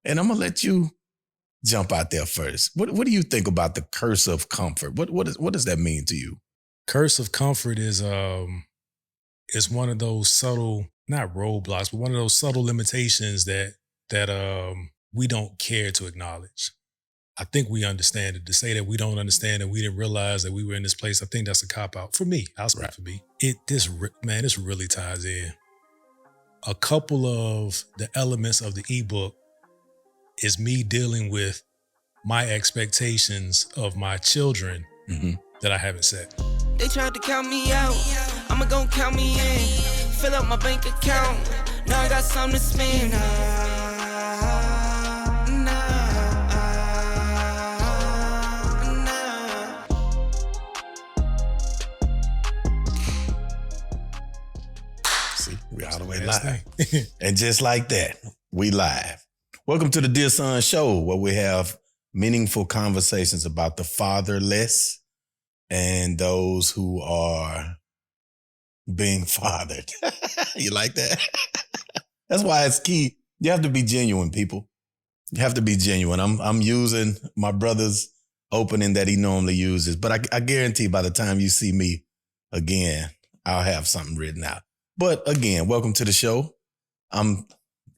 And I'm going to let you jump out there first. What do you think about the curse of comfort? What does that mean to you? Curse of comfort is one of those subtle, not roadblocks, but one of those subtle limitations that we don't care to acknowledge. I think we understand it. To say that we don't understand and we didn't realize that we were in this place, I think that's a cop out for me. I'll speak for me. This really ties in. A couple of the elements of the ebook is me dealing with my expectations of my children that I haven't set. They tried to count me out. I'ma gon' count me in. Fill up my bank account. Now I got something to spend. See, we all the way live. And just like that, we live. Welcome to the Dear Son Show, where we have meaningful conversations about the fatherless and those who are being fathered. You like that? That's why it's key. You have to be genuine, people. You have to be genuine. I'm using my brother's opening that he normally uses, but I guarantee by the time you see me again, I'll have something written out. But again, welcome to the show. I'm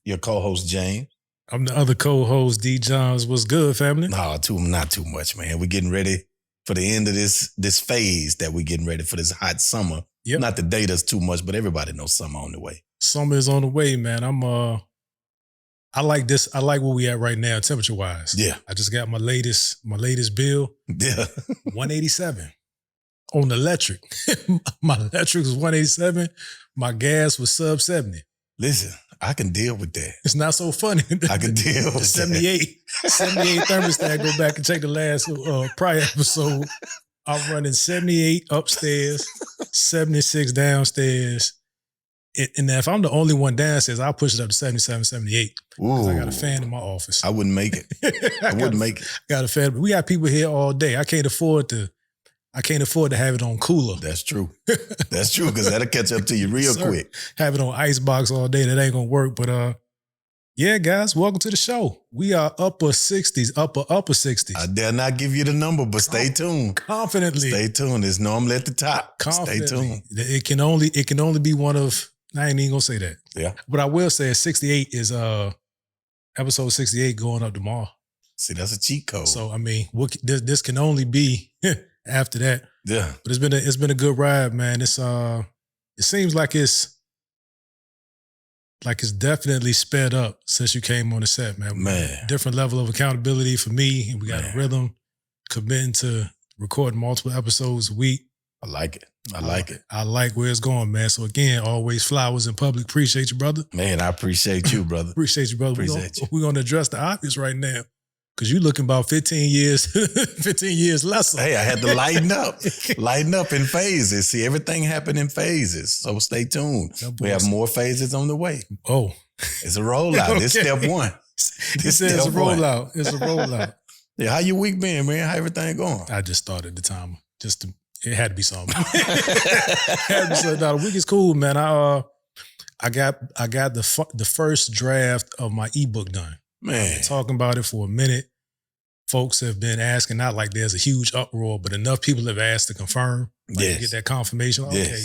your co-host, James. I'm the other co-host, D. Johns. What's good, family? No, not too much, man. We're getting ready for the end of this phase that we're getting ready for this hot summer. Yep. Not to date us too much, but everybody knows summer on the way. Summer is on the way, man. I like this. I like where we at right now, temperature-wise. Yeah. I just got my latest bill. Yeah. 187 on the electric. My electric was 187. My gas was sub 70. Listen, I can deal with that. It's not so funny. I can deal with 78 thermostat. Go back and check the last prior episode. I'm running 78 upstairs, 76 downstairs. And if I'm the only one downstairs, I'll push it up to 77, 78. Because I got a fan in my office. I wouldn't make it. I wouldn't make it. Got a fan. We got people here all day. I can't afford to have it on cooler. That's true. That's true, because that'll catch up to you real quick. Have it on icebox all day. That ain't gonna work. But yeah, guys, welcome to the show. We are upper 60s. I dare not give you the number, but stay tuned. Confidently. Stay tuned. It's normally at the top. Stay tuned. It can only be one of, I ain't even gonna say that. Yeah. But I will say 68 is episode 68 going up tomorrow. See, that's a cheat code. So I mean, this can only be after that. Yeah. But it's been a good ride, man. It's it seems like it's definitely sped up since you came on the set, man. Man. Different level of accountability for me, and we got a rhythm, committing to recording multiple episodes a week. I like it. I like it. I like where it's going, man. So again, always flowers in public. Appreciate you, brother. Man, I appreciate you, brother. Appreciate you, brother. Appreciate you. We're going to address the obvious right now, because you looking about 15 years lesser. Hey, I had to lighten up in phases. See, everything happened in phases. So stay tuned. We have more phases on the way. Oh. It's a rollout. Okay. It's step one. It's a rollout. It's a rollout. Yeah, how your week been, man? How everything going? I just started the timer. It had to be something. The week is cool, man. I got the first draft of my ebook done. Man, I've been talking about it for a minute. Folks have been asking, not like there's a huge uproar, but enough people have asked to confirm. To get that confirmation. Yes. Okay.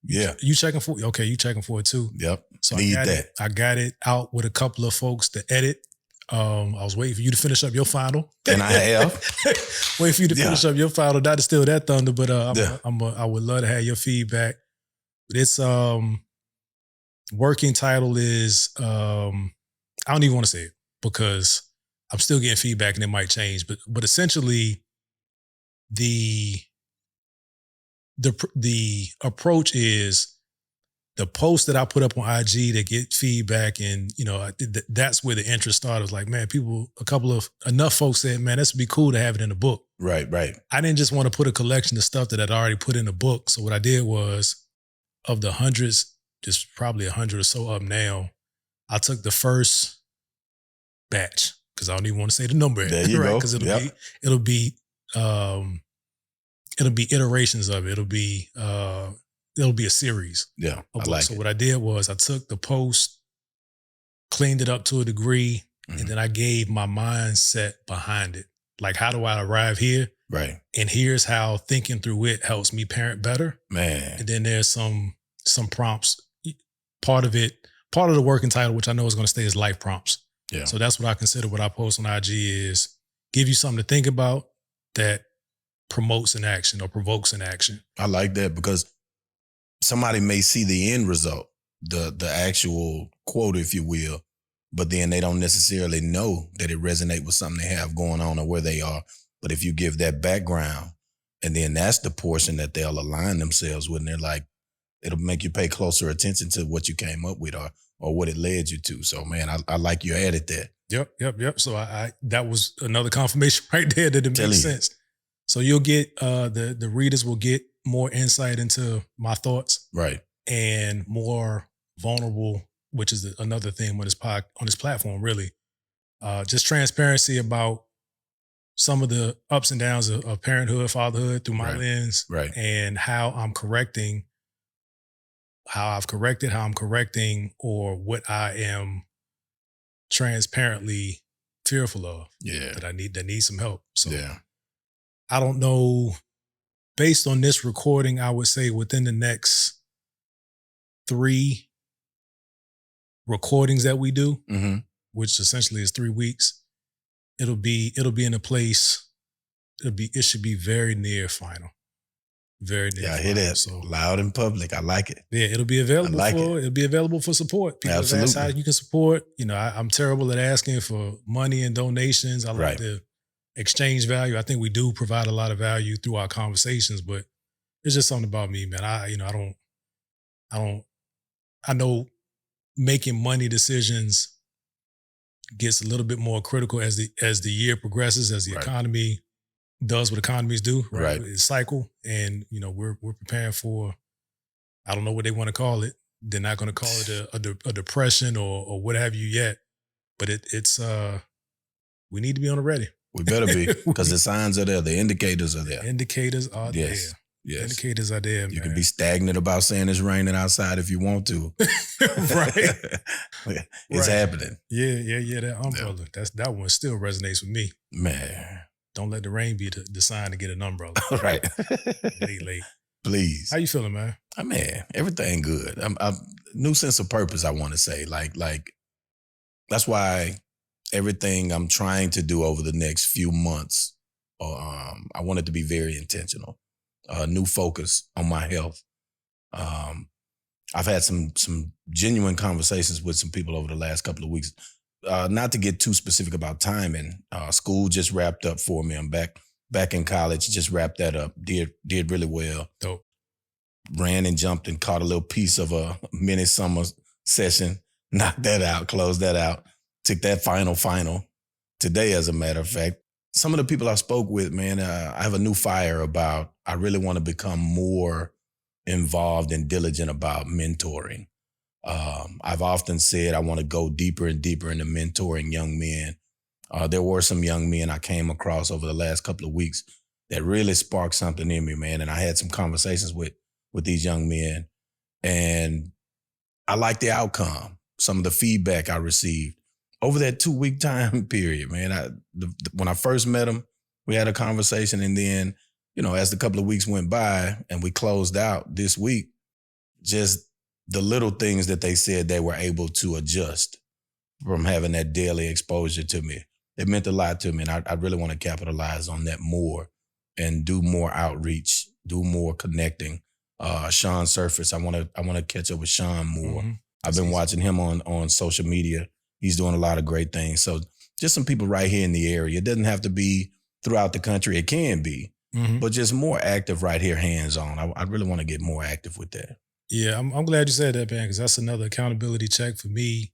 Yeah. You checking for it? Okay, you checking for it too. Yep. So I got it out with a couple of folks to edit. I was waiting for you to finish up your final. And I have. Waiting for you to finish up your final. Not to steal that thunder, but I would love to have your feedback. But it's working title is I don't even want to say it because I'm still getting feedback and it might change. But essentially the approach is the post that I put up on IG that get feedback, and that's where the interest started. It was like, man, enough folks said, man, this would be cool to have it in a book. Right. I didn't just want to put a collection of stuff that I'd already put in a book. So what I did was, of the hundreds, just probably 100 or so up now, I took the first batch, because I don't even want to say the number. There you go. Because it'll be iterations of it. It'll be a series. Yeah, So what I did was I took the post, cleaned it up to a degree, And then I gave my mindset behind it. Like, how do I arrive here? Right. And here's how thinking through it helps me parent better. Man. And then there's some prompts. Part of the working title, which I know is going to stay, is life prompts. Yeah. So that's what I consider what I post on IG is give you something to think about that promotes an action or provokes an action. I like that because somebody may see the end result, the actual quote, if you will, but then they don't necessarily know that it resonates with something they have going on or where they are. But if you give that background, and then that's the portion that they'll align themselves with, and they're like, it'll make you pay closer attention to what you came up with or what it led you to. So, man, I like you added that. Yep. So I that was another confirmation right there that it makes sense. So you'll get the readers will get more insight into my thoughts, right, and more vulnerable, which is another thing with on this platform. Really, just transparency about some of the ups and downs of parenthood, fatherhood through my lens, right, and how I'm correcting, how I'm correcting, or what I am transparently fearful of. Yeah, that need some help. So yeah. I don't know. Based on this recording, I would say within the next 3 recordings that we do, which essentially is 3 weeks, it'll be in a place. It should be very near final. Very near. Yeah, I hear that. So loud in public. I like it. Yeah, it'll be available it'll be available for support. People Absolutely. ask how you can support. You know, I'm terrible at asking for money and donations. I like to exchange value. I think we do provide a lot of value through our conversations, but it's just something about me, man. I know making money decisions gets a little bit more critical as the year progresses, as the economy does what economies do, right? It's cycle, and we're preparing for, I don't know what they want to call it. They're not going to call it a depression or what have you yet, but it's we need to be on the ready. We better be, because the signs are there. The indicators are there. The indicators are there. Yes. Indicators are there, man. You can be stagnant about saying it's raining outside if you want to. Right. It's happening. Yeah. That umbrella. Yeah. That one still resonates with me. Man. Don't let the rain be the sign to get an umbrella. Right. Late. Please. How you feeling, man? Man, everything good. New sense of purpose, I want to say. Like that's why everything I'm trying to do over the next few months, I want it to be very intentional. New focus on my health. I've had some genuine conversations with some people over the last couple of weeks. Not to get too specific about timing. School just wrapped up for me. I'm back in college. Just wrapped that up. Did really well. Dope. Ran and jumped and caught a little piece of a mini summer session. Knocked that out. Closed that out. Took that final today, as a matter of fact. Some of the people I spoke with, man, I have a new fire about, I really want to become more involved and diligent about mentoring. I've often said I want to go deeper and deeper into mentoring young men. There were some young men I came across over the last couple of weeks that really sparked something in me, man. And I had some conversations with these young men, and I liked the outcome, some of the feedback I received over that 2-week time period, man. When I first met them, we had a conversation, and then, as the couple of weeks went by and we closed out this week, just the little things that they said they were able to adjust from having that daily exposure to me. It meant a lot to me, and I really want to capitalize on that more and do more outreach, do more connecting. Sean Surface, I want to catch up with Sean more. Mm-hmm. I've been watching him on social media. He's doing a lot of great things. So just some people right here in the area. It doesn't have to be throughout the country. It can be, but just more active right here, hands-on. I really want to get more active with that. Yeah, I'm glad you said that, man, because that's another accountability check for me.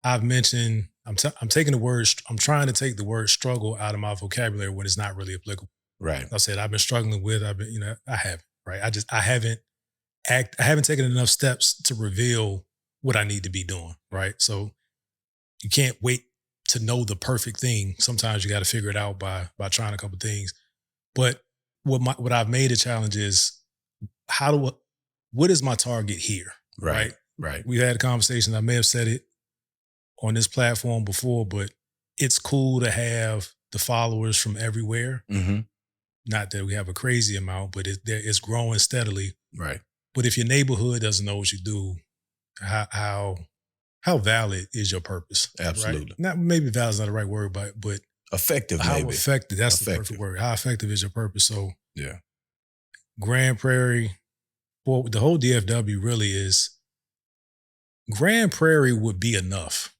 I've mentioned, I'm taking the word, I'm trying to take the word struggle out of my vocabulary when it's not really applicable. Right. I said, I've been struggling with, I haven't, right? I haven't taken enough steps to reveal what I need to be doing, right? So you can't wait to know the perfect thing. Sometimes you got to figure it out by trying a couple of things. But what I've made a challenge is what is my target here? Right. We've had a conversation. I may have said it on this platform before, but it's cool to have the followers from everywhere. Mm-hmm. Not that we have a crazy amount, but it's growing steadily. Right. But if your neighborhood doesn't know what you do, how valid is your purpose? Absolutely. Right? Not maybe valid is not the right word, but Effective, how maybe. effective? That's the Effective. perfect word. How effective is your purpose? So Yeah. Grand Prairie, well, the whole DFW really is. Grand Prairie would be enough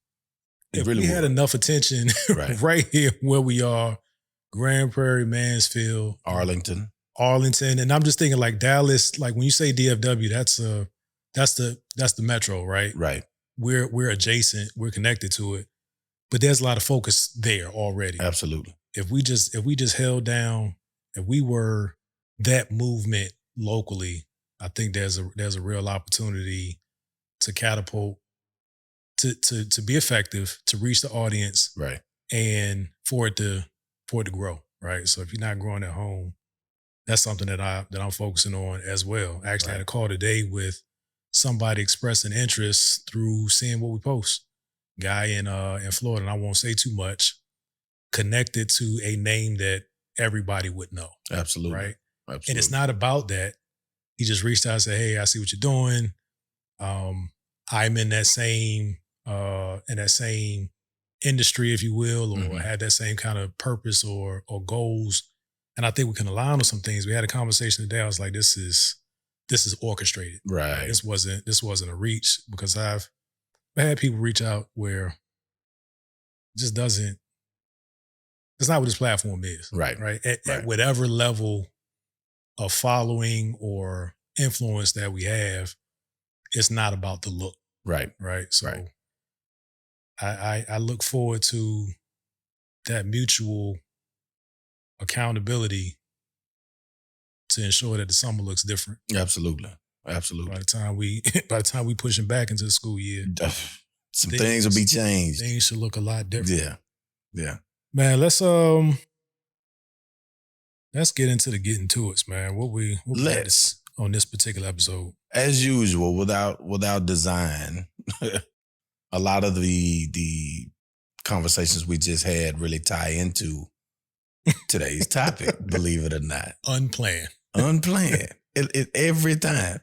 It if really we had would. enough attention Right. right here where we are. Grand Prairie, Mansfield, Arlington. and I'm just thinking like Dallas. Like when you say DFW, that's the metro, right? Right. We're adjacent, we're connected to it, but there's a lot of focus there already. Absolutely. If we just held down, if we were that movement locally, I think there's a real opportunity to catapult, to be effective, to reach the audience, Right. and for it to grow, right? So if you're not growing at home, that's something that I'm focusing on as well. I actually had a call today with somebody expressing interest through seeing what we post. Guy in Florida, and I won't say too much, connected to a name that everybody would know. Absolutely. Right. Absolutely. And it's not about that. He just reached out and said, "Hey, I see what you're doing. I'm in that same industry, if you will, or had that same kind of purpose or goals. And I think we can align on some things." We had a conversation today. I was like, this is orchestrated. Right. This wasn't a reach, because I've had people reach out where it just doesn't, it's not what this platform is. Right. Right. At whatever level of following or influence that we have, it's not about the look. Right. Right. So I look forward to that mutual accountability to ensure that the summer looks different. Absolutely. Absolutely. By the time we pushing back into the school year, some things will be changed. Things should look a lot different. Yeah. Yeah. Man, let's get into the getting to it, man. What we got on this particular episode. As usual, without design, a lot of the conversations we just had really tie into today's topic, believe it or not. Unplanned. It every time.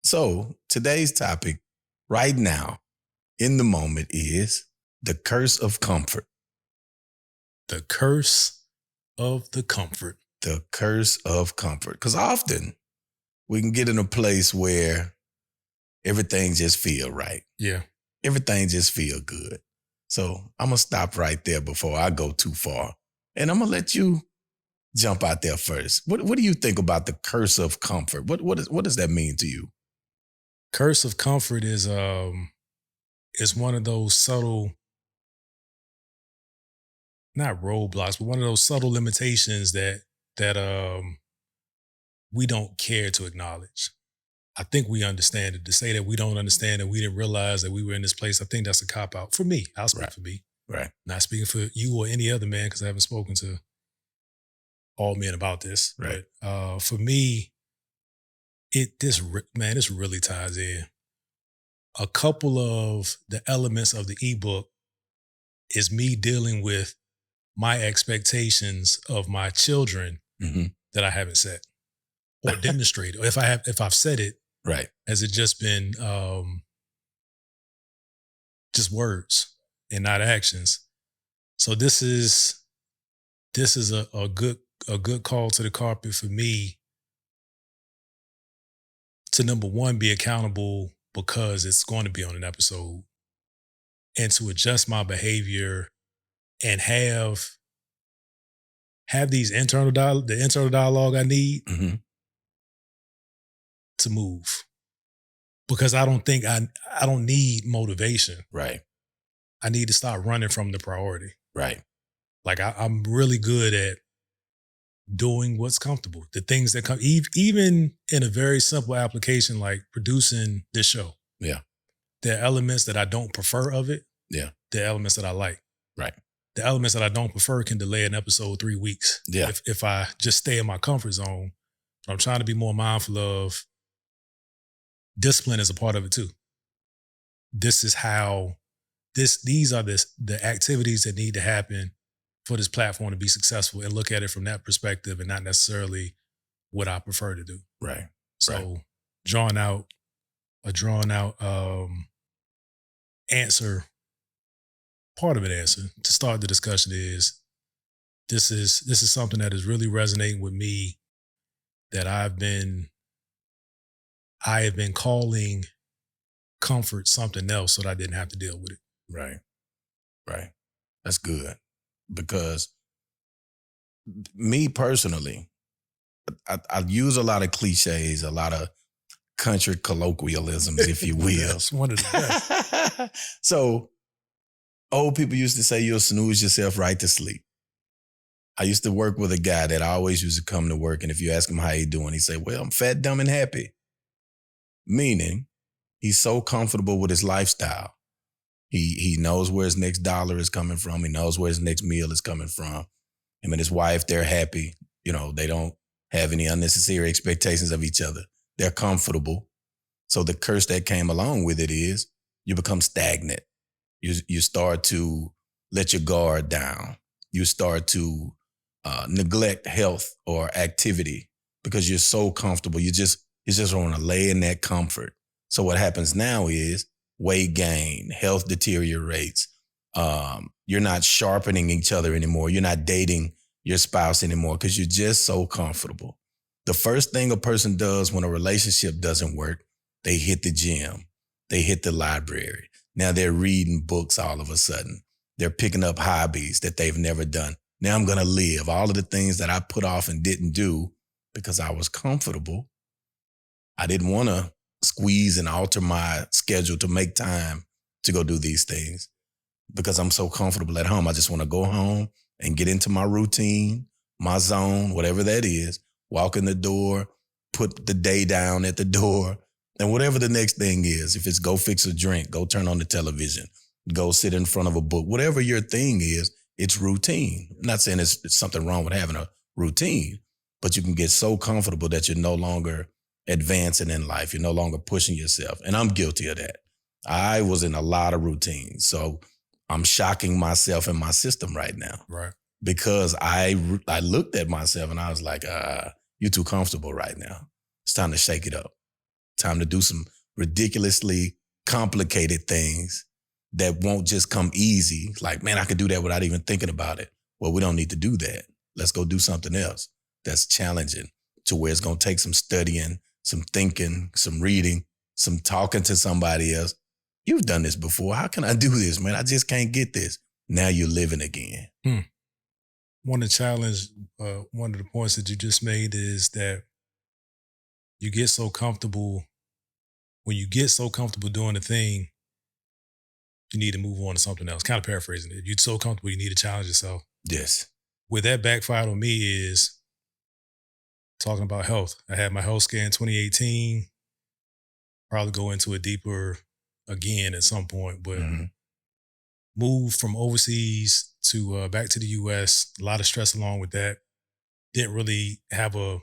So today's topic right now, in the moment, is the curse of comfort. The curse of the comfort. The curse of comfort. Because often we can get in a place where everything just feel right. Yeah. Everything just feel good. So I'm going to stop right there before I go too far. And I'm going to let you jump out there first. What do you think about the curse of comfort? What does that mean to you? Curse of comfort is one of those subtle, not roadblocks, but one of those subtle limitations that we don't care to acknowledge. I think we understand it. To say that we don't understand, and we didn't realize that we were in this place, I think that's a cop-out. For me, I'll speak for me. Right. Not speaking for you or any other man, because I haven't spoken to all men about this. Right. But for me, this really ties in. A couple of the elements of the ebook is me dealing with my expectations of my children that I haven't set or demonstrated. Or if I've said it, right, has it just been just words and not actions? So this is a good call to the carpet for me to, number one, be accountable because it's going to be on an episode, and to adjust my behavior and have these internal dialogue I need to move. Because I don't think I don't need motivation. Right. I need to start running from the priority. Right. Like I'm really good at doing what's comfortable. The things that come, even in a very simple application like producing this show. Yeah. There are elements that I don't prefer of it. Yeah. There are elements that I like. Right. The elements that I don't prefer can delay an episode 3 weeks. Yeah. If I just stay in my comfort zone. But I'm trying to be more mindful of discipline as a part of it too. This is how these are the activities that need to happen for this platform to be successful, and look at it from that perspective and not necessarily what I prefer to do. Right. So Right. drawn out answer, part of an answer to start the discussion is this is something that is really resonating with me, that I have been calling comfort something else so that I didn't have to deal with it. Right. Right. That's good. Because me personally, I use a lot of cliches, a lot of country colloquialisms, if you will. That's one of the best. So old people used to say you'll snooze yourself right to sleep. I used to work with a guy that always used to come to work, and if you ask him how he doing, he say, well, I'm fat, dumb, and happy. Meaning he's so comfortable with his lifestyle. He knows where his next dollar is coming from. He knows where his next meal is coming from. Him and his wife, they're happy. You know, they don't have any unnecessary expectations of each other. They're comfortable. So the curse that came along with it is you become stagnant. You start to let your guard down. You start to neglect health or activity because you're so comfortable. You just want to lay in that comfort. So what happens now is weight gain, health deteriorates. You're not sharpening each other anymore. You're not dating your spouse anymore because you're just so comfortable. The first thing a person does when a relationship doesn't work, they hit the gym. They hit the library. Now they're reading books all of a sudden. They're picking up hobbies that they've never done. Now I'm going to live. All of the things that I put off and didn't do because I was comfortable. I didn't want to squeeze and alter my schedule to make time to go do these things because I'm so comfortable at home. I just want to go home and get into my routine, my zone, whatever that is, walk in the door, put the day down at the door, and whatever the next thing is, if it's go fix a drink, go turn on the television, go sit in front of a book, whatever your thing is, it's routine. I'm not saying it's something wrong with having a routine, but you can get so comfortable that you're no longer advancing in life. You're no longer pushing yourself. And I'm guilty of that. I was in a lot of routines. So I'm shocking myself and my system right now. Right. Because I looked at myself and I was like, you're too comfortable right now. It's time to shake it up. Time to do some ridiculously complicated things that won't just come easy. Like, man, I could do that without even thinking about it. Well, we don't need to do that. Let's go do something else that's challenging to where it's going to take some studying, some thinking, some reading, some talking to somebody else. You've done this before. How can I do this, man? I just can't get this. Now you're living again. One of the points that you just made is that you get so comfortable. When you get so comfortable doing a thing, you need to move on to something else. Kind of paraphrasing it. You're so comfortable, you need to challenge yourself. Yes. Where that backfired on me is talking about health. I had my health scare in 2018. Probably go into it deeper again at some point, but moved from overseas to back to the US. A lot of stress along with that. Didn't really have a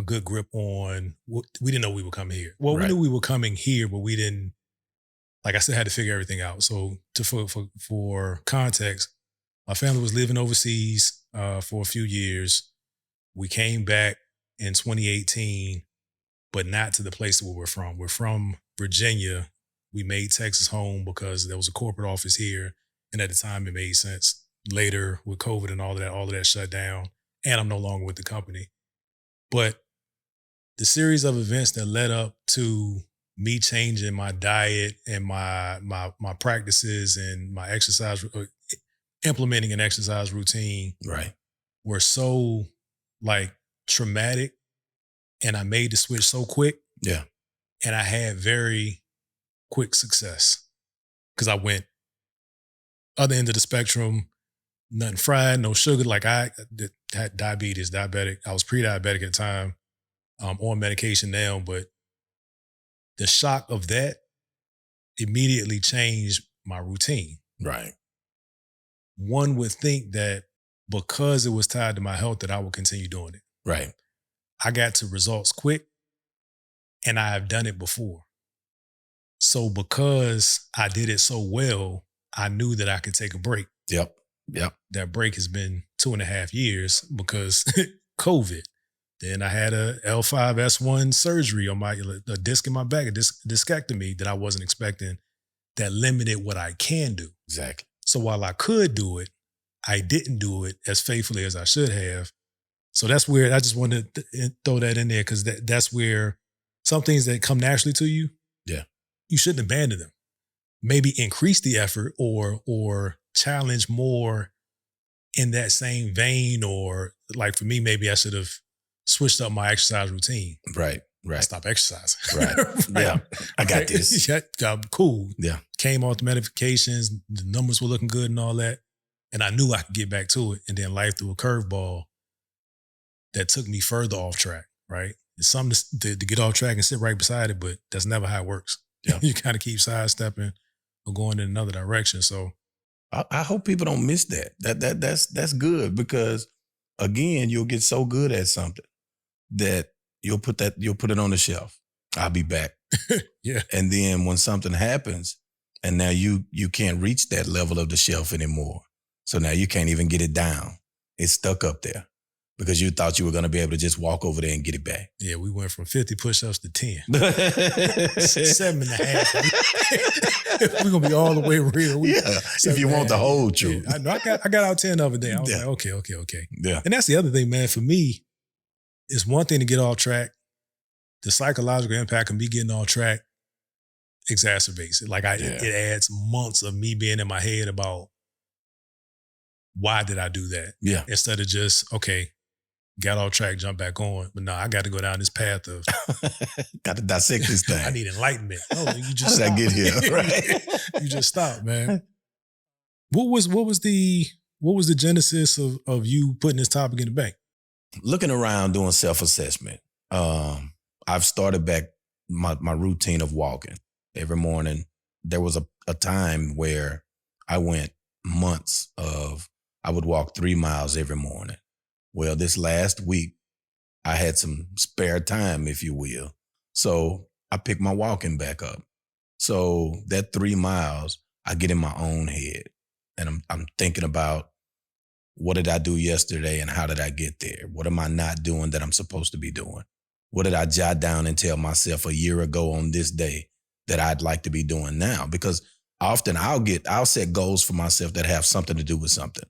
good grip on. We didn't know we were coming here. Well, Right. we knew we were coming here, but we didn't. Like I said, had to figure everything out. So for context, my family was living overseas for a few years. We came back in 2018, but not to the place where we're from. We're from Virginia. We made Texas home because there was a corporate office here. And at the time it made sense. Later with COVID and all of that shut down. And I'm no longer with the company. But the series of events that led up to me changing my diet and my practices and my exercise, implementing an exercise routine, Right. were so like traumatic, and I made the switch so quick. Yeah. And I had very quick success because I went other end of the spectrum, nothing fried, no sugar. Like I had diabetic. I was pre-diabetic at the time, on medication now, but the shock of that immediately changed my routine. Right. One would think that because it was tied to my health that I would continue doing it. Right. I got to results quick, and I have done it before. So because I did it so well, I knew that I could take a break. Yep. That break has been 2.5 years because COVID. Then I had a L5S1 surgery on a disc in my back, a discectomy that I wasn't expecting, that limited what I can do. Exactly. So while I could do it, I didn't do it as faithfully as I should have. So that's where I just wanted to throw that in there, because that's where some things that come naturally to you, you shouldn't abandon them. Maybe increase the effort or challenge more in that same vein, or like for me, maybe I should have switched up my exercise routine. Right. Stop exercising. Right. Yeah. I got this. Yeah, cool. Yeah. Came off the medications, the numbers were looking good and all that. And I knew I could get back to it. And then life threw a curveball that took me further off track, right? It's something to get off track and sit right beside it, but that's never how it works. Yeah. You kind of keep sidestepping or going in another direction. So I hope people don't miss that. That's good, because again, you'll get so good at something that you'll put it on the shelf. I'll be back. Yeah. And then when something happens and now you can't reach that level of the shelf anymore. So now you can't even get it down. It's stuck up there because you thought you were going to be able to just walk over there and get it back. Yeah, we went from 50 push-ups to 10. 7.5. We're going to be all the way real. If you want the whole truth. Yeah, I know. I got out 10 the other day. I was like, okay. Yeah. And that's the other thing, man. For me, it's one thing to get off track. The psychological impact of me getting off track exacerbates it. Like it adds months of me being in my head about, why did I do that? Yeah. Instead of just, okay, got off track, jump back on. But no, I got to go down this path of got to dissect this thing. I need enlightenment. Oh, you just How did stop. I get here? Right. You just stop, man. What was the genesis of you putting this topic in the bank? Looking around doing self-assessment. I've started back my routine of walking every morning. There was a time where I went months of I would walk 3 miles every morning. Well, this last week, I had some spare time, if you will. So I picked my walking back up. So that 3 miles, I get in my own head. And I'm thinking about, what did I do yesterday and how did I get there? What am I not doing that I'm supposed to be doing? What did I jot down and tell myself a year ago on this day that I'd like to be doing now? Because often I'll set goals for myself that have something to do with something.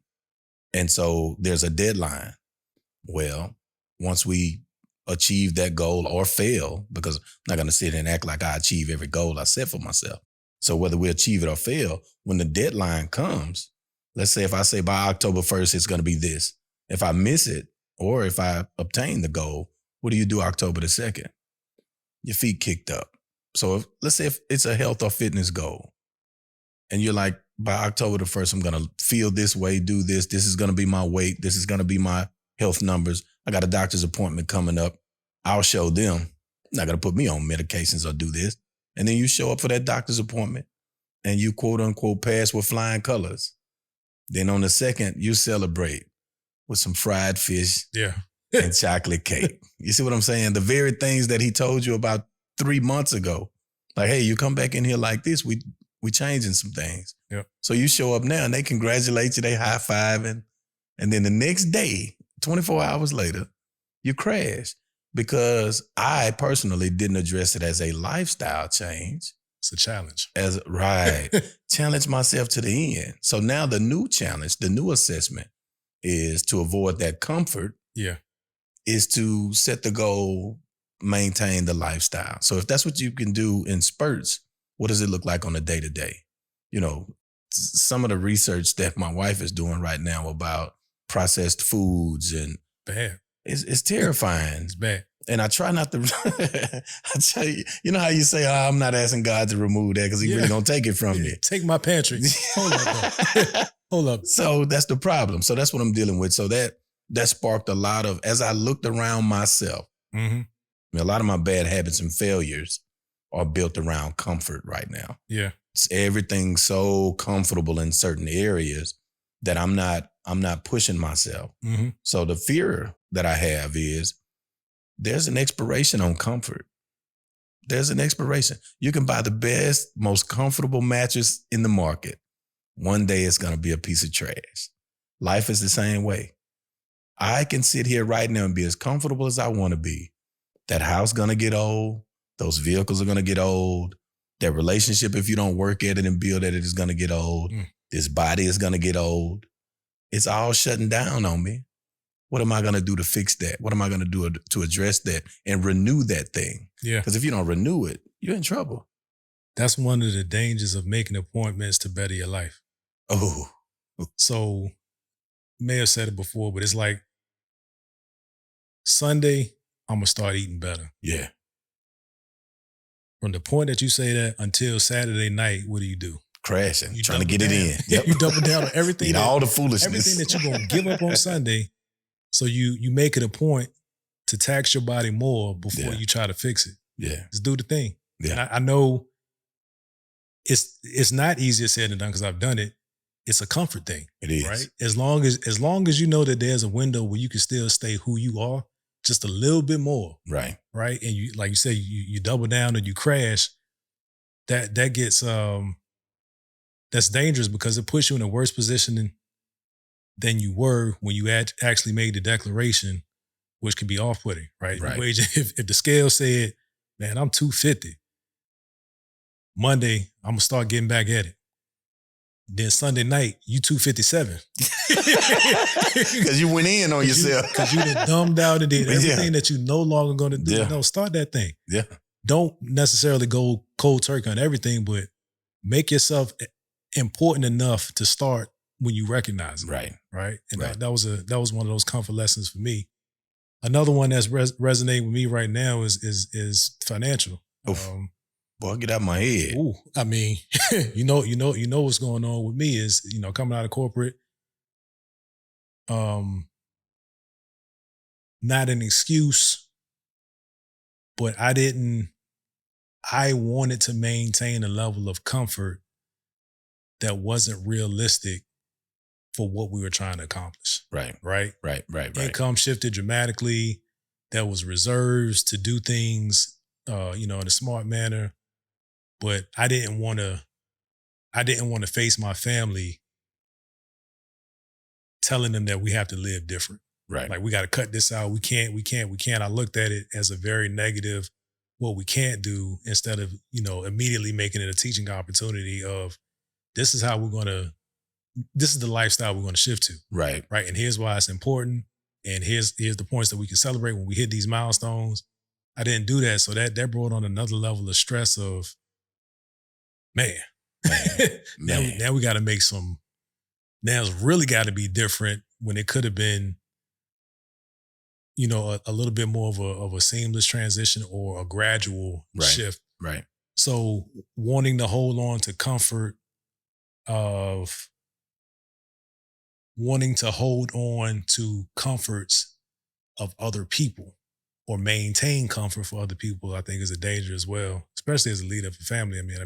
And so there's a deadline. Well, once we achieve that goal or fail, because I'm not going to sit and act like I achieve every goal I set for myself. So whether we achieve it or fail, when the deadline comes, let's say if I say by October 1st, it's going to be this. If I miss it, or if I obtain the goal, what do you do October the 2nd? Your feet kicked up. So let's say if it's a health or fitness goal, and you're like, by October the 1st, I'm going to feel this way, do this. This is going to be my weight. This is going to be my health numbers. I got a doctor's appointment coming up. I'll show them. Not going to put me on medications or do this. And then you show up for that doctor's appointment and you quote unquote pass with flying colors. Then on the 2nd, you celebrate with some fried fish and chocolate cake. You see what I'm saying? The very things that he told you about 3 months ago. Like, hey, you come back in here like this, we changing some things. Yep. So you show up now and they congratulate you, they high fiving. And then the next day, 24 hours later, you crash because I personally didn't address it as a lifestyle change. It's a challenge. Challenge myself to the end. So now the new challenge, the new assessment is to avoid that comfort. Yeah. Is to set the goal, maintain the lifestyle. So if that's what you can do in spurts, what does it look like on a day-to-day? You know, some of the research that my wife is doing right now about processed foods and bad. It's terrifying. It's bad. And I try not to, I tell you, you know how you say, oh, I'm not asking God to remove that because he really gonna take it from me. Take my pantry. Hold up. Hold up. So that's the problem. So that's what I'm dealing with. So that sparked a lot of, as I looked around myself, a lot of my bad habits and failures are built around comfort right now. Yeah. Everything's so comfortable in certain areas that I'm not pushing myself. So the fear that I have is there's an expiration on comfort. There's an expiration. You can buy the best, most comfortable mattress in the market. one day it's going to be a piece of trash. Life is the same way. I can sit here right now and be as comfortable as I want to be. That house going to get old. Those vehicles are going to get old. That relationship, if you don't work at it and build at it, is going to get old. This body is going to get old. It's all shutting down on me. What am I going to do to fix that? What am I going to do to address that and renew that thing? Yeah. Because if you don't renew it, you're in trouble. That's one of the dangers of making appointments to better your life. Oh. So, may have said it before, but it's like Sunday, I'm going to start eating better. Yeah. From the point that you say that until Saturday night, what do? Crashing, You trying to get double it down. in. Yep. You double down on everything. Eat all the foolishness. Everything that you're going to give up on Sunday. So you make it a point to tax your body more before you try to fix it. Yeah. Just do the thing. Yeah. And I know it's not easier said than done because I've done it. It's a comfort thing. It is. Right? As long as you know that there's a window where you can still stay who you are, just a little bit more. Right. Right. And you, like you say, you double down and you crash. That gets that's dangerous because it puts you in a worse position than you were when you actually made the declaration, which could be off-putting, right? Right. If the scale said, man, I'm 250, Monday, I'm going to start getting back at it. Then Sunday night, you 257. Because you went in on yourself. Because you done dumbed out and did everything that you no longer going to do. Yeah. No, start that thing. Yeah. Don't necessarily go cold turkey on everything, but make yourself important enough to start when you recognize it. Right. Right. And Right. that was one of those comfort lessons for me. Another one that's resonating with me right now is financial. Oof. Boy, get out of my head. Ooh, I mean, you know what's going on with me is, coming out of corporate, not an excuse, but I wanted to maintain a level of comfort that wasn't realistic for what we were trying to accomplish. Right. Right. Income shifted dramatically. There was reserves to do things, in a smart manner. But I didn't want to face my family telling them that we have to live different. Right. Like, we got to cut this out. We can't. I looked at it as a very negative, what we can't do, instead of, immediately making it a teaching opportunity of, this is the lifestyle we're going to shift to. Right. Right. And here's why it's important. And here's the points that we can celebrate when we hit these milestones. I didn't do that. So that brought on another level of stress of, man. Now we got to make now it's really got to be different when it could have been, a little bit more of a seamless transition or a gradual shift. Right. So wanting to hold on to comfort of wanting to hold on to comforts of other people or maintain comfort for other people, I think is a danger as well, especially as a leader of a family. I mean,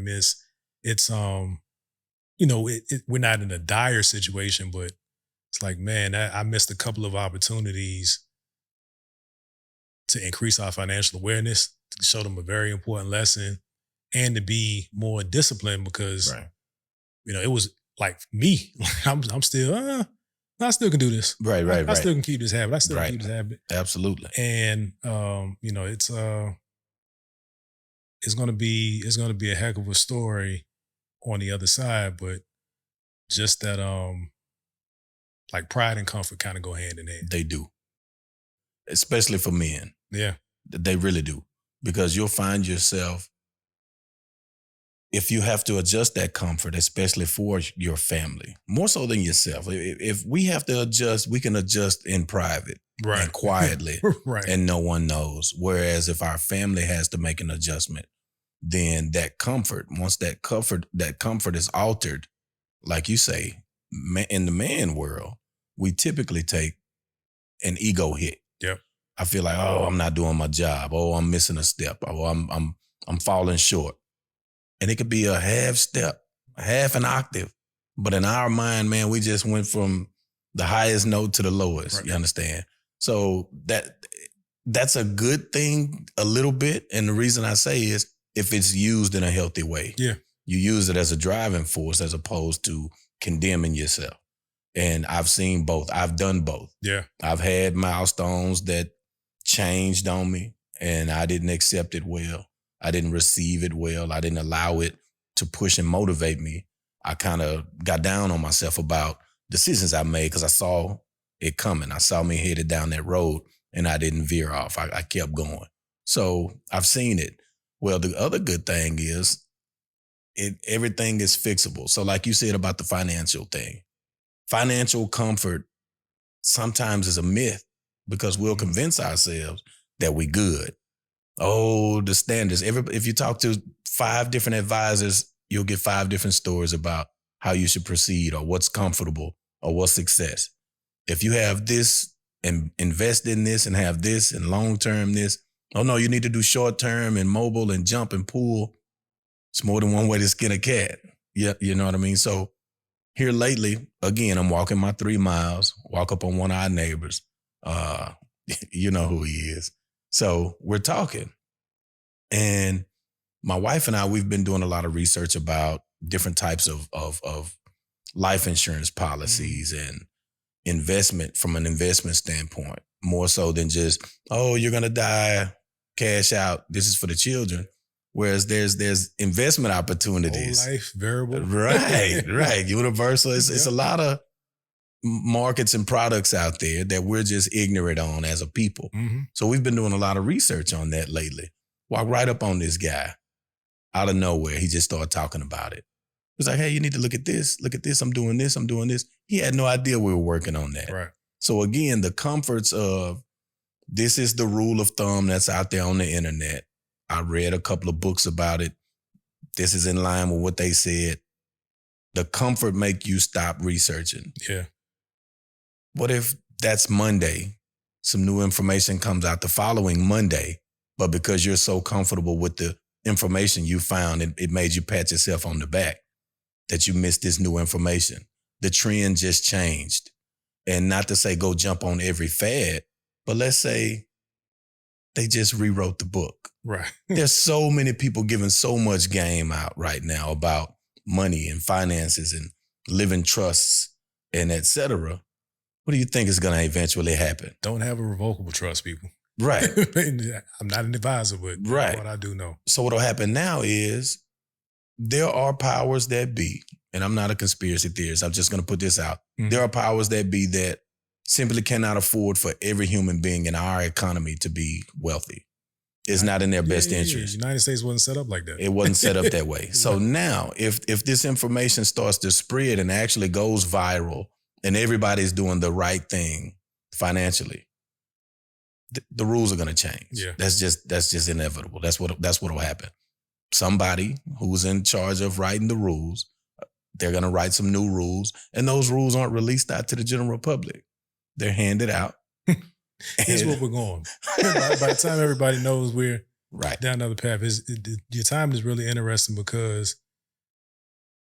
it's we're not in a dire situation, but it's like, man, I missed a couple of opportunities to increase our financial awareness, to show them a very important lesson, and to be more disciplined because, it was like me. I'm still, I still can do this. Right. I still can keep this habit. I still can keep this habit. Absolutely. And it's gonna be a heck of a story on the other side, but just that like pride and comfort kind of go hand in hand. They do. Especially for men. Yeah. They really do. Because you'll find yourself, if you have to adjust that comfort, especially for your family, more so than yourself. If we have to adjust, we can adjust in private and quietly, and no one knows. Whereas if our family has to make an adjustment, then that comfort, once that comfort is altered, like you say, in the man world, we typically take an ego hit. Yep. I feel like, I'm not doing my job. I'm missing a step. I'm falling short. And it could be a half step, half an octave. But in our mind, man, we just went from the highest note to the lowest. You understand? So that's a good thing a little bit. And the reason I say is if it's used in a healthy way. Yeah. You use it as a driving force as opposed to condemning yourself. And I've seen both. I've done both. Yeah. I've had milestones that changed on me, and I didn't accept it well. I didn't receive it well. I didn't allow it to push and motivate me. I kind of got down on myself about decisions I made because I saw it coming. I saw me headed down that road, and I didn't veer off. I kept going. So I've seen it. Well, the other good thing is everything is fixable. So like you said about the financial thing, financial comfort sometimes is a myth because we'll convince ourselves that we good. Oh, the standards. If you talk to 5 different advisors, you'll get 5 different stories about how you should proceed or what's comfortable or what's success. If you have this and invest in this and have this and long-term this, oh no, you need to do short-term and mobile and jump and pull. It's more than one way to skin a cat. Yeah, you know what I mean? So here lately, again, I'm walking my 3 miles, walk up on one of our neighbors. You know who he is. So we're talking. And my wife and I, we've been doing a lot of research about different types of life insurance policies and investment from an investment standpoint, more so than just, oh, you're going to die, cash out. This is for the children. Whereas there's investment opportunities. Whole life variable. Right. Universal. It's a lot of markets and products out there that we're just ignorant on as a people. Mm-hmm. So we've been doing a lot of research on that lately. Walk right up on this guy out of nowhere. He just started talking about it. He was like, hey, you need to look at this. Look at this. I'm doing this. I'm doing this. He had no idea we were working on that. Right. So again, the comforts of this is the rule of thumb that's out there on the internet. I read a couple of books about it. This is in line with what they said. The comfort make you stop researching. Yeah. What if that's Monday? Some new information comes out the following Monday, but because you're so comfortable with the information you found, it made you pat yourself on the back that you missed this new information. The trend just changed. And not to say go jump on every fad, but let's say they just rewrote the book. Right. There's so many people giving so much game out right now about money and finances and living trusts and et cetera. What do you think is going to eventually happen? Don't have a revocable trust, people. Right. I'm not an advisor, but right. What I do know. So what will happen now is there are powers that be, and I'm not a conspiracy theorist. I'm just going to put this out. Mm-hmm. There are powers that be that simply cannot afford for every human being in our economy to be wealthy. It's not in their best interest. The United States wasn't set up like that. It wasn't set up that way. So now, if this information starts to spread and actually goes viral and everybody's doing the right thing financially, the rules are going to change. Yeah. That's just inevitable. That's what will happen. Somebody who's in charge of writing the rules, they're going to write some new rules, and those rules aren't released out to the general public. They're handed out. Here's where we're going. By the time everybody knows we're right down another path, your time is really interesting because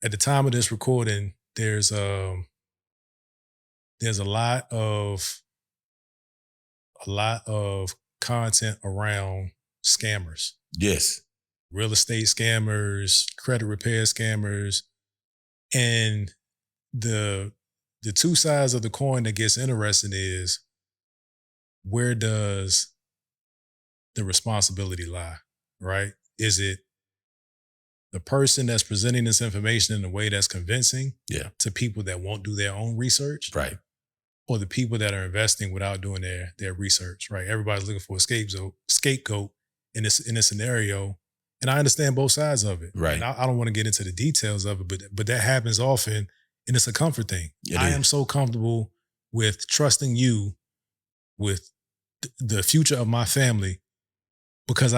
at the time of this recording, there's a lot of content around scammers. Yes. Real estate scammers, credit repair scammers, and the two sides of the coin that gets interesting is where does the responsibility lie, right? Is it the person that's presenting this information in a way that's convincing to people that won't do their own research? Right. Or the people that are investing without doing their research, right? Everybody's looking for a scapegoat in this scenario. And I understand both sides of it. Right. And I don't want to get into the details of it, but that happens often, and it's a comfort thing. I am so comfortable with trusting you with the future of my family because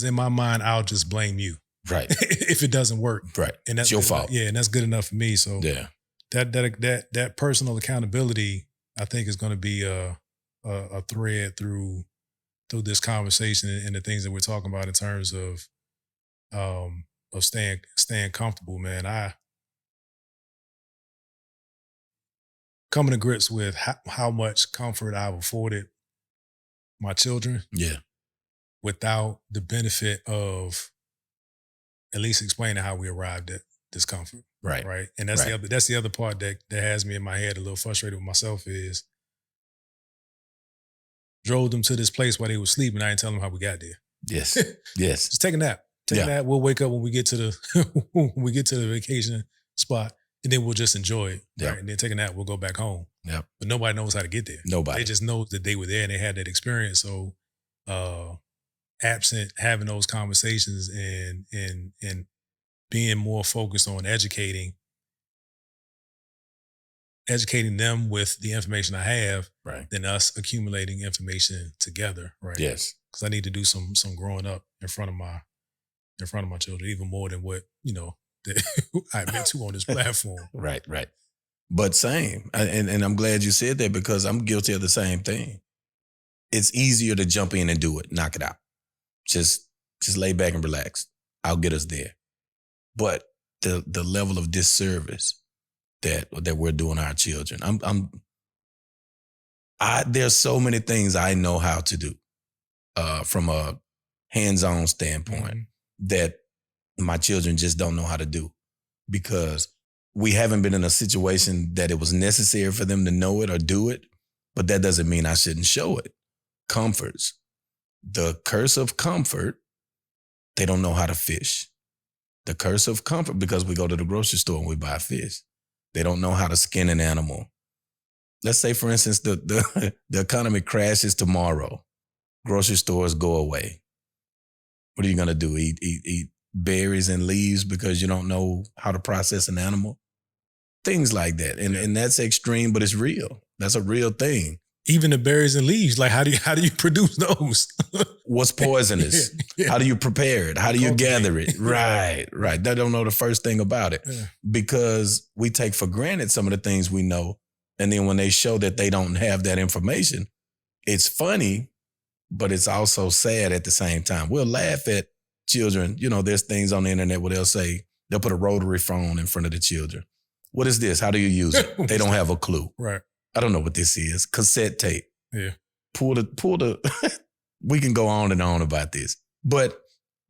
in my mind, I'll just blame you. Right. If it doesn't work. Right. And that's your fault. Yeah, and that's good enough for me. So yeah. That personal accountability, I think, is going to be a thread through this conversation and the things that we're talking about in terms of staying comfortable, man. I coming to grips with how much comfort I've afforded my children. Yeah. Without the benefit of at least explaining how we arrived at discomfort. Right. Right. And that's the other part that has me in my head a little frustrated with myself is drove them to this place while they were sleeping. I didn't tell them how we got there. Yes. Yes. Just take a nap. Take a nap. We'll wake up when we get to the vacation spot, and then we'll just enjoy it. Yep. Right. And then take a nap. We'll go back home. Yep. But nobody knows how to get there. Nobody. They just know that they were there and they had that experience. So absent having those conversations and being more focused on educating them with the information I have, right, than us accumulating information together. Right. Yes. Because I need to do some growing up in front of my children, even more than what, that I admit to on this platform. Right, right. But same. And I'm glad you said that because I'm guilty of the same thing. It's easier to jump in and do it, knock it out. Just lay back and relax. I'll get us there. But the level of disservice that we're doing our children, there's so many things I know how to do from a hands-on standpoint that my children just don't know how to do because we haven't been in a situation that it was necessary for them to know it or do it, but that doesn't mean I shouldn't show it. Comforts. The curse of comfort, they don't know how to fish. The curse of comfort, because we go to the grocery store and we buy fish. They don't know how to skin an animal. Let's say, for instance, the economy crashes tomorrow. Grocery stores go away. What are you going to do? Eat berries and leaves because you don't know how to process an animal? Things like that. And that's extreme, but it's real. That's a real thing. Even the berries and leaves, like how do you produce those? What's poisonous? Yeah. How do you prepare it? How do you gather it? Right. They don't know the first thing about it because we take for granted some of the things we know. And then when they show that they don't have that information, it's funny, but it's also sad at the same time. We'll laugh at children. There's things on the internet where they'll put a rotary phone in front of the children. What is this? How do you use it? They don't have a clue. Right. I don't know what this is. Cassette tape. Yeah. Pull the, we can go on and on about this. But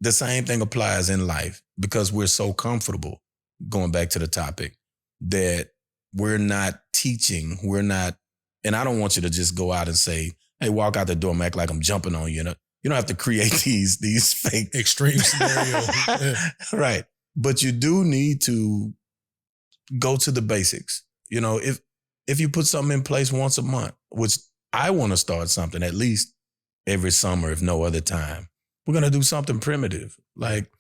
the same thing applies in life because we're so comfortable, going back to the topic, that we're not teaching, and I don't want you to just go out and say, hey, walk out the door and act like I'm jumping on you. You don't have to create these fake extreme scenarios. Yeah. Right. But you do need to go to the basics. If you put something in place once a month, which I want to start something at least every summer, if no other time, we're going to do something primitive, like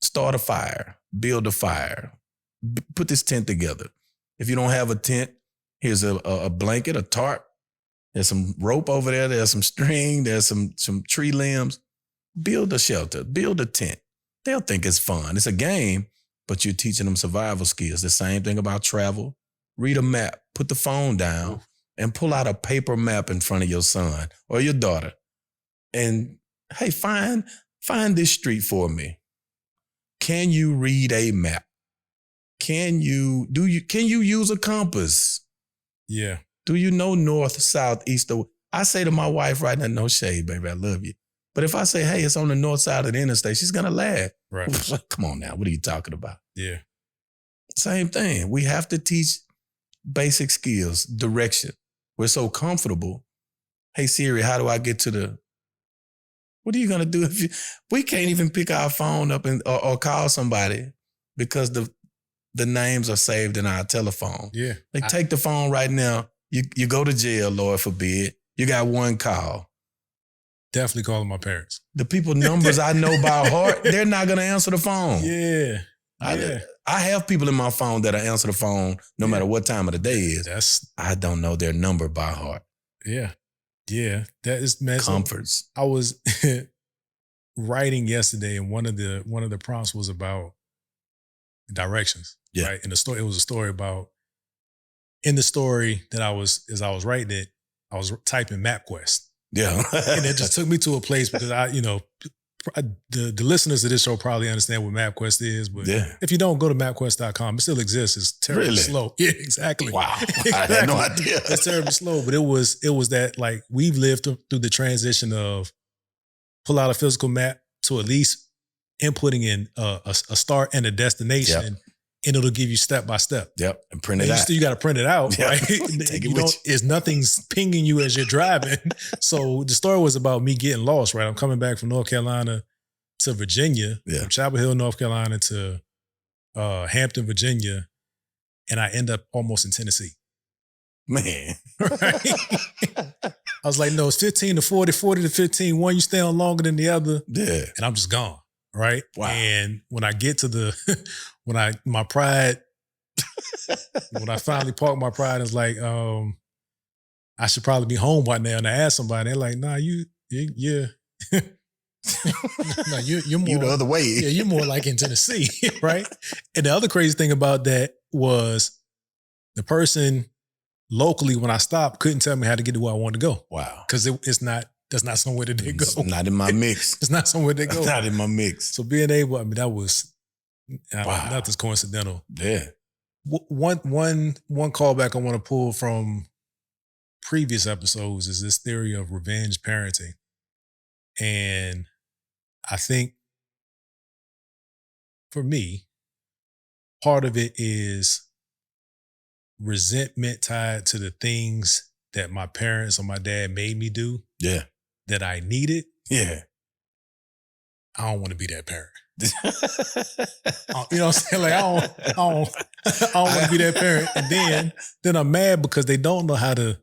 start a fire, build a fire, put this tent together. If you don't have a tent, here's a blanket, a tarp. There's some rope over there. There's some string. There's some tree limbs. Build a shelter. Build a tent. They'll think it's fun. It's a game, but you're teaching them survival skills. The same thing about travel. Read a map. Put the phone down and pull out a paper map in front of your son or your daughter. And, hey, find this street for me. Can you read a map? Can you use a compass? Yeah. Do you know north, south, east, or west? I say to my wife right now, no shade, baby, I love you. But if I say, hey, it's on the north side of the interstate, she's going to laugh. Right. Come on now, what are you talking about? Yeah. Same thing. We have to teach basic skills, direction. We're so comfortable. Hey, Siri, how do I get to what are you going to do we can't even pick our phone up or call somebody because the names are saved in our telephone. Yeah. They take the phone right now. You go to jail, Lord forbid. You got one call. Definitely calling my parents. The people numbers I know by heart, they're not going to answer the phone. Yeah. I have people in my phone that'll answer the phone no matter what time of the day is. I don't know their number by heart. Yeah. Yeah. That is comforts. I was writing yesterday and one of the prompts was about directions. Yeah. Right. And it was a story about, in the story that as I was writing it, I was typing MapQuest. Yeah. And it just took me to a place because the listeners of this show probably understand what MapQuest is, but if you don't, go to mapquest.com. It still exists. It's terribly slow. Yeah, exactly. Wow. Exactly. I had no idea. It's terribly slow, but it was that, like, we've lived through the transition of pull out a physical map to at least inputting in a start and a destination. Yep. and it'll give you step by step. Yep. And print it out. You got to print it out, Yep. right? Take it with you. It's nothing's pinging you as you're driving. So the story was about me getting lost, right? I'm coming back from North Carolina to Virginia, from Chapel Hill, North Carolina to Hampton, Virginia, and I end up almost in Tennessee. Man. Right? I was like, no, it's 15 to 40, 40 to 15. One, you stay on longer than the other. Yeah. And I'm just gone. Right. Wow. And when I get to my pride, when I finally park my pride, it's like, I should probably be home by now. And I asked somebody, they're like, nah, you're no, you're more You the other way. Yeah, you're more like in Tennessee, right? And the other crazy thing about that was the person locally, when I stopped, couldn't tell me how to get to where I wanted to go. Wow. Because that's not somewhere that they go. It's not in my mix. It's not somewhere they go. It's not in my mix. So being able, I mean, that was Wow. nothing's coincidental. Yeah. One callback I want to pull from previous episodes is this theory of revenge parenting. And I think for me, part of it is resentment tied to the things that my parents or my dad made me do Yeah. that I needed. Yeah. I don't want to be that parent. You know what I'm saying? Like I don't want to be that parent. And then I'm mad because they don't know how to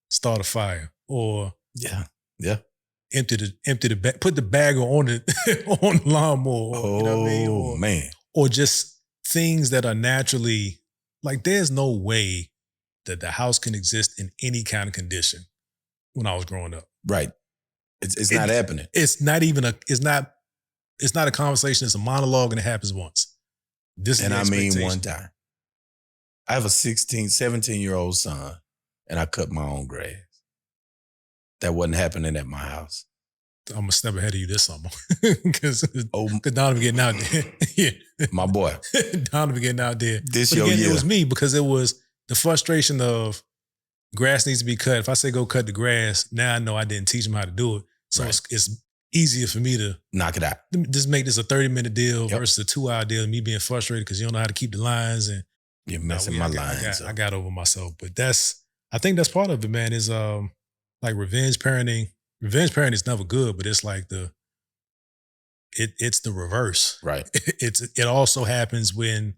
start a fire or empty the bag, put the bagger on the on the lawnmower. Oh, you know what I mean? Man. Or just things that are naturally like there's no way that the house can exist in any kind of condition when I was growing up. Right. It's not happening. It's not a conversation, it's a monologue and it happens once. And I mean one time. I have a 17-year-old son and I cut my own grass. That wasn't happening at my house. I'm gonna step ahead of you this summer. Because Donovan getting out there. Yeah. My boy. Donovan getting out there. This but again, year. It was me because it was the frustration of grass needs to be cut. If I say go cut the grass, now I know I didn't teach him how to do it. So it's easier for me to knock it out. Just make this a 30-minute deal versus a 2-hour deal. And me being frustrated because you don't know how to keep the lines and you're messing my lines. I got over myself. But I think that's part of it, man, is like revenge parenting. Revenge parenting is never good, but it's like it's the reverse. Right. It also happens when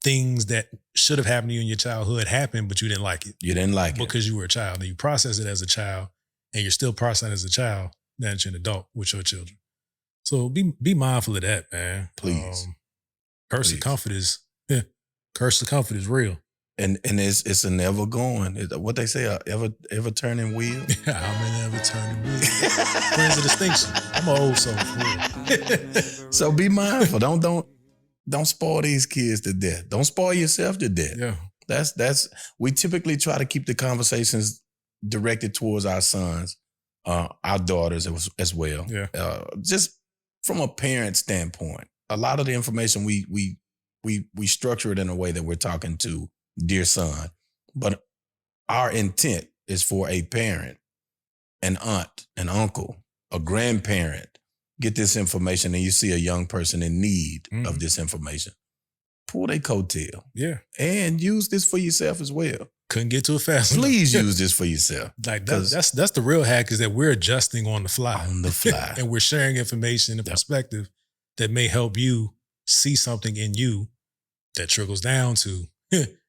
things that should have happened to you in your childhood happened, but you didn't like it. You didn't like it. Because you were a child. And you process it as a child and you're still processing it as a child now that you're an adult with your children. So be mindful of that, man. Please. Curse of comfort is real. And it's a never going. What they say, ever turning wheel. I'm an ever turning wheel. Friends of distinction. I'm an old soul for real. So be mindful. Don't spoil these kids to death. Don't spoil yourself to death. Yeah. That's we typically try to keep the conversations directed towards our sons, our daughters as well. Yeah. Just from a parent standpoint, a lot of the information we structure it in a way that we're talking to dear son, but our intent is for a parent, an aunt, an uncle, a grandparent, get this information and you see a young person in need of this information, pull their coattail. Yeah. And use this for yourself as well. Couldn't get to it fast. Please use this for yourself. Like that's the real hack is that we're adjusting on the fly. On the fly. And we're sharing information and perspective that may help you see something in you that trickles down to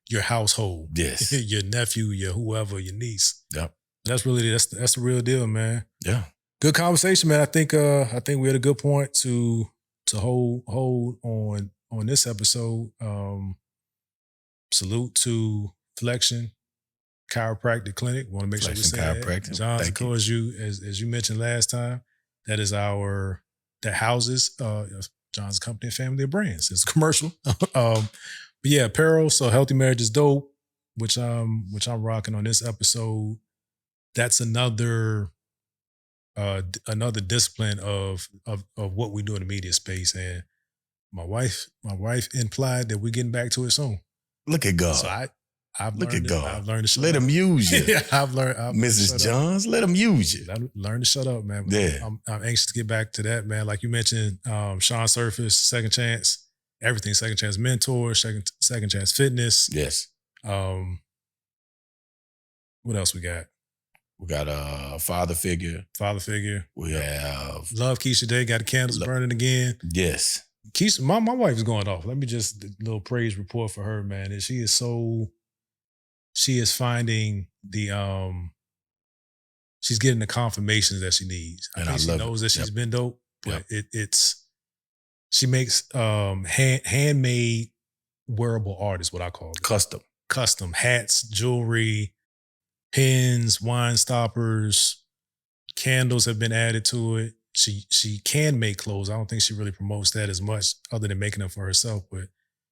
your household. Yes. Your nephew, your whoever, your niece. Yep. That's the real deal, man. Yeah. Good conversation, man. I think we had a good point to hold on this episode. Salute to Flexion Chiropractic Clinic. Want to make sure we say that. John, of course, as you mentioned last time, that houses John's company and family of brands. It's a commercial. But yeah, apparel. So Healthy Marriage is Dope, which I'm rocking on this episode. That's another discipline of what we do in the media space. And my wife implied that we're getting back to it soon. Look at God. So I've Look learned at God. I've learned to shut let up. him use you. Yeah, I've learned Mrs. Johns, let him use you. I learned to shut up, man. Yeah. I'm anxious to get back to that, man. Like you mentioned, Sean Surface, Second Chance. everything. Second Chance Mentor, Second Chance Fitness. Yes. What else we got? We got a father figure. Father figure. We have Love Keisha Day. Got the candles burning again. Yes. Keisha, my wife is going off. Let me just a little praise report for her, man. And she is finding the she's getting the confirmations that she needs. I And think I she love knows it. that she's Yep. been dope, but Yep. she makes handmade wearable art is what I call it. Custom hats, jewelry, pins, wine stoppers, candles have been added to it. She can make clothes. I don't think she really promotes that as much other than making them for herself, but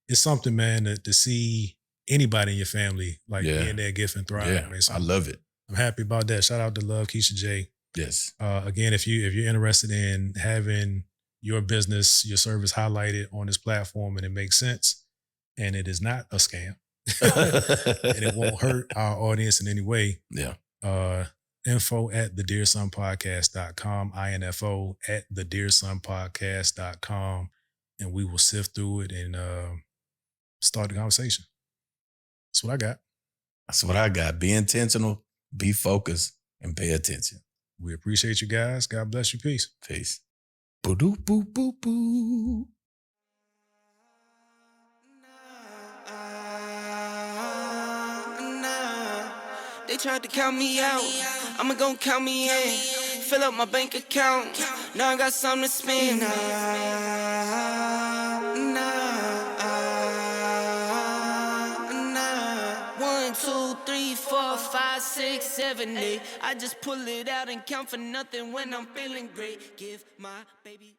it's something, man, to see anybody in your family like being their gift and thrive. Yeah, Man. So I love it. I'm happy about that. Shout out to Love Keisha J. Yes. Again, if you're interested in having your business, your service highlighted on this platform and it makes sense and it is not a scam and it won't hurt our audience in any way. Yeah. Info at thedearsonpodcast.com, info at thedearsonpodcast.com, and we will sift through it and start the conversation. That's what I got. That's what I got. Be intentional, be focused, and pay attention. We appreciate you guys. God bless you. Peace. Peace. Boo-doo, boo, boo, boo. They tried to count me out, I'ma gon' count me in. Fill up my bank account, now I got something to spend. 1, 2, 3, 4, 5, 6, 7, 8. I just pull it out and count for nothing when I'm feeling great. Give my baby